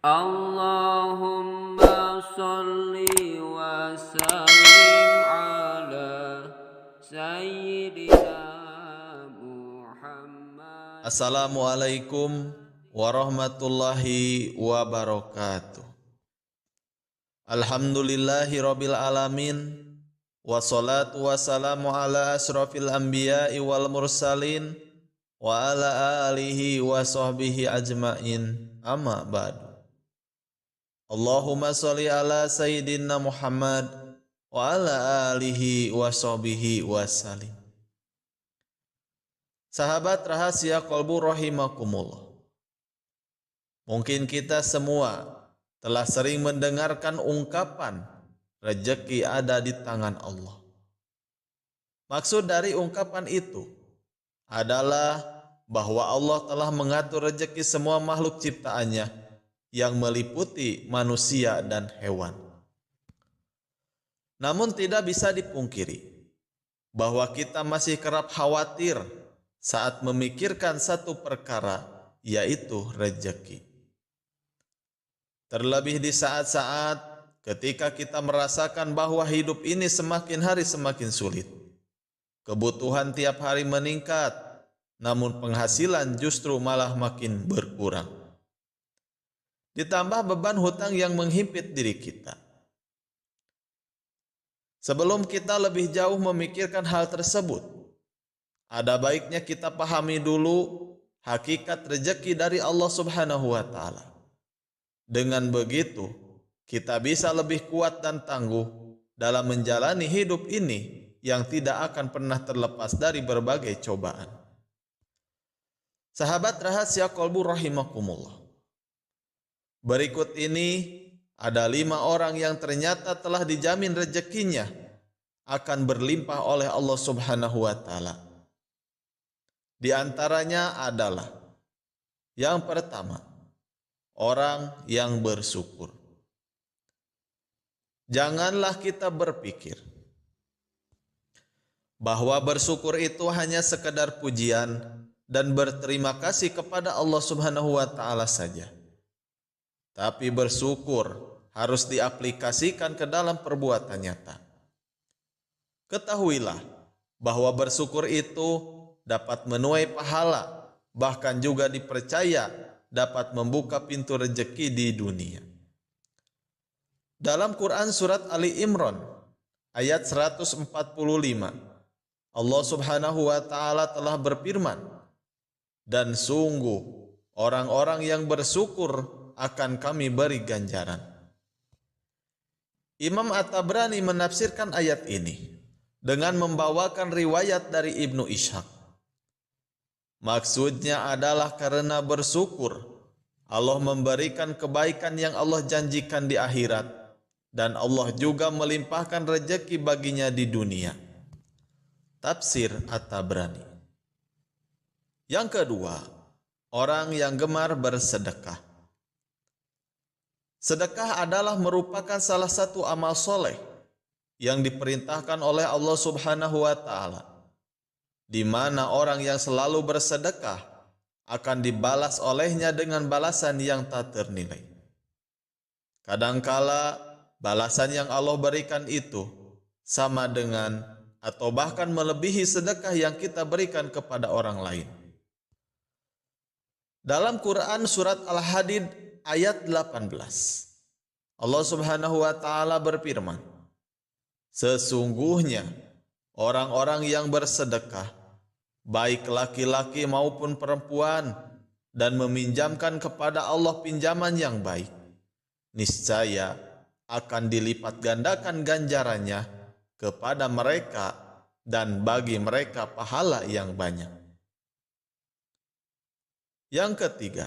Allahumma salli wa sallim ala Sayyidina Muhammad. Assalamualaikum warahmatullahi wabarakatuh. Alhamdulillahi rabbil alamin. Wassalatu wassalamu ala asrafil anbiya'i wal mursalin wa ala alihi wa sahbihi ajmain. Amma ba'du. Allahumma sholli ala sayyidina Muhammad wa ala alihi wa sahbihi wasallim. Sahabat rahasia kolbu rahimakumullah. Mungkin kita semua telah sering mendengarkan ungkapan rezeki ada di tangan Allah. Maksud dari ungkapan itu adalah bahwa Allah telah mengatur rezeki semua makhluk ciptaannya yang meliputi manusia dan hewan. Namun tidak bisa dipungkiri bahwa kita masih kerap khawatir saat memikirkan satu perkara, yaitu rezeki. Terlebih di saat-saat ketika kita merasakan bahwa hidup ini semakin hari semakin sulit. Kebutuhan tiap hari meningkat, namun penghasilan justru malah makin berkurang. Ditambah beban hutang yang menghimpit diri kita. Sebelum kita lebih jauh memikirkan hal tersebut, ada baiknya kita pahami dulu hakikat rezeki dari Allah Subhanahu wa Ta'ala. Dengan begitu, kita bisa lebih kuat dan tangguh dalam menjalani hidup ini yang tidak akan pernah terlepas dari berbagai cobaan. Sahabat rahasia kolbu rahimakumullah. Berikut ini ada 5 orang yang ternyata telah dijamin rezekinya akan berlimpah oleh Allah Subhanahu wa Ta'ala. Di antaranya adalah yang pertama, orang yang bersyukur. Janganlah kita berpikir bahwa bersyukur itu hanya sekedar pujian dan berterima kasih kepada Allah Subhanahu wa Ta'ala saja. Tapi bersyukur harus diaplikasikan ke dalam perbuatan nyata. Ketahuilah bahwa bersyukur itu dapat menuai pahala, bahkan juga dipercaya dapat membuka pintu rezeki di dunia. Dalam Quran surat Ali Imran ayat 145, Allah Subhanahu wa Ta'ala telah berfirman, dan sungguh orang-orang yang bersyukur akan kami beri ganjaran. Imam At-Tabrani menafsirkan ayat ini dengan membawakan riwayat dari Ibnu Ishaq. Maksudnya adalah karena bersyukur, Allah memberikan kebaikan yang Allah janjikan di akhirat, dan Allah juga melimpahkan rezeki baginya di dunia. Tafsir At-Tabrani. Yang kedua, orang yang gemar bersedekah. Sedekah adalah merupakan salah satu amal soleh yang diperintahkan oleh Allah Subhanahu wa Ta'ala, di mana orang yang selalu bersedekah akan dibalas olehnya dengan balasan yang tak ternilai. Kadangkala balasan yang Allah berikan itu sama dengan atau bahkan melebihi sedekah yang kita berikan kepada orang lain. Dalam Quran surat Al-Hadid ayat 18, Allah Subhanahu wa Ta'ala berfirman, sesungguhnya orang-orang yang bersedekah, baik laki-laki maupun perempuan, dan meminjamkan kepada Allah pinjaman yang baik, niscaya akan dilipat gandakan ganjarannya kepada mereka dan bagi mereka pahala yang banyak. Yang ketiga,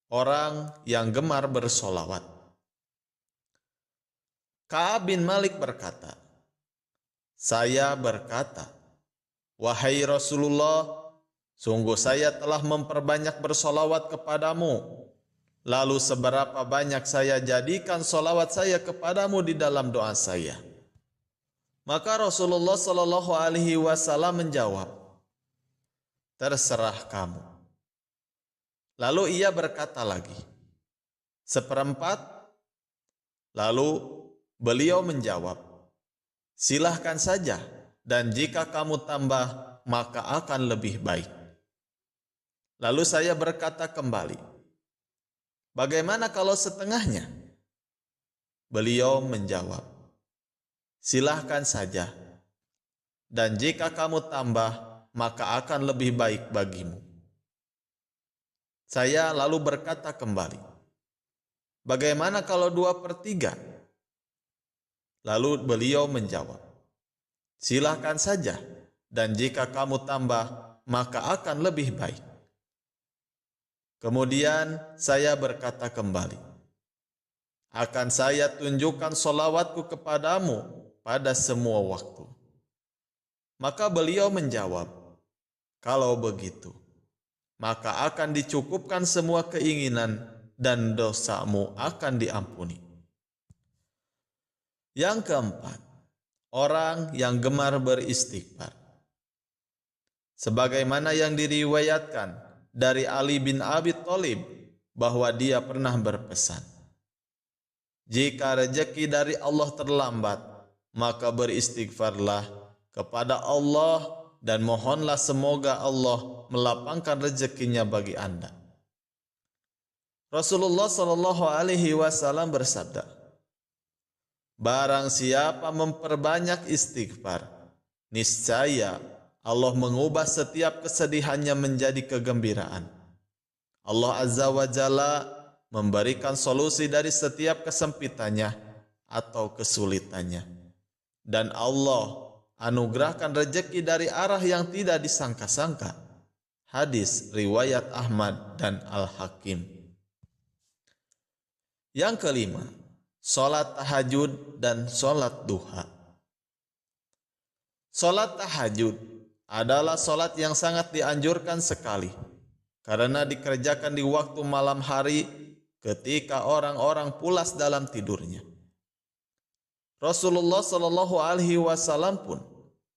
orang yang gemar bersolawat. Ka'ab bin Malik berkata, saya berkata, wahai Rasulullah, sungguh saya telah memperbanyak bersolawat kepadamu. Lalu seberapa banyak saya jadikan solawat saya kepadamu di dalam doa saya? Maka Rasulullah Shallallahu Alaihi Wasallam menjawab, terserah kamu. Lalu ia berkata lagi, seperempat? Lalu beliau menjawab, silahkan saja, dan jika kamu tambah, maka akan lebih baik. Lalu saya berkata kembali, bagaimana kalau setengahnya? Beliau menjawab, silahkan saja, dan jika kamu tambah, maka akan lebih baik bagimu. Saya lalu berkata kembali, bagaimana kalau 2/3? Lalu beliau menjawab, silahkan saja, dan jika kamu tambah, maka akan lebih baik. Kemudian saya berkata kembali, akan saya tunjukkan sholawatku kepadamu pada semua waktu. Maka beliau menjawab, kalau begitu, maka akan dicukupkan semua keinginan dan dosamu akan diampuni. Yang keempat, orang yang gemar beristighfar. Sebagaimana yang diriwayatkan dari Ali bin Abi Thalib bahwa dia pernah berpesan, jika rezeki dari Allah terlambat, maka beristighfarlah kepada Allah dan mohonlah semoga Allah melapangkan rezekinya bagi Anda. Rasulullah Shallallahu Alaihi Wasallam bersabda, barang siapa memperbanyak istighfar, niscaya Allah mengubah setiap kesedihannya menjadi kegembiraan. Allah Azza wa Jalla memberikan solusi dari setiap kesempitannya atau kesulitannya. Dan Allah anugerahkan rezeki dari arah yang tidak disangka-sangka. Hadis riwayat Ahmad dan Al-Hakim. Yang kelima, sholat tahajud dan sholat duha. Sholat tahajud adalah sholat yang sangat dianjurkan sekali karena dikerjakan di waktu malam hari ketika orang-orang pulas dalam tidurnya. Rasulullah Shallallahu Alaihi Wasallam pun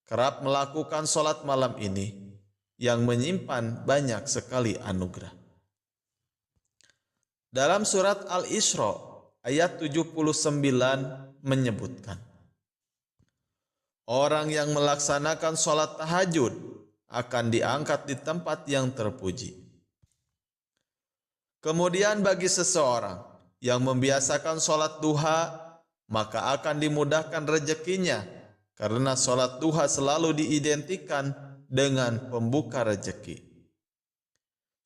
kerap melakukan sholat malam ini yang menyimpan banyak sekali anugerah. Dalam surat Al-Isra ayat 79 menyebutkan, orang yang melaksanakan sholat tahajud akan diangkat di tempat yang terpuji. Kemudian bagi seseorang yang membiasakan sholat duha, maka akan dimudahkan rezekinya, karena sholat duha selalu diidentikan dengan pembuka rezeki.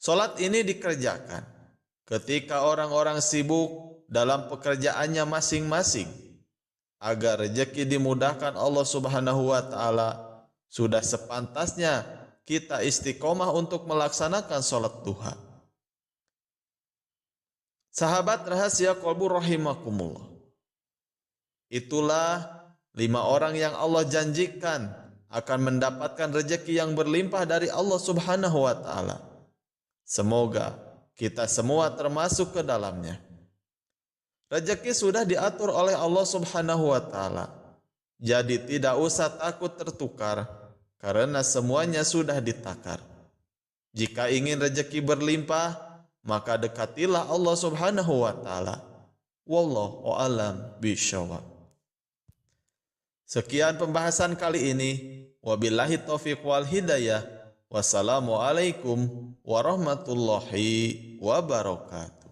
Sholat ini dikerjakan ketika orang-orang sibuk dalam pekerjaannya masing-masing, agar rezeki dimudahkan Allah Subhanahu wa Ta'ala. Sudah sepantasnya kita istiqomah untuk melaksanakan sholat duha. Sahabat rahasia qalbu rahimakumullah, itulah 5 orang yang Allah janjikan akan mendapatkan rezeki yang berlimpah dari Allah Subhanahu wa Ta'ala. Semoga kita semua termasuk ke dalamnya. Rezeki sudah diatur oleh Allah Subhanahu wa Ta'ala. Jadi tidak usah takut tertukar karena semuanya sudah ditakar. Jika ingin rezeki berlimpah, maka dekatilah Allah Subhanahu wa Ta'ala. Wallahu a'lam bishawab. Sekian pembahasan kali ini. Wabillahi taufiq wal hidayah. Wassalamualaikum warahmatullahi wabarakatuh.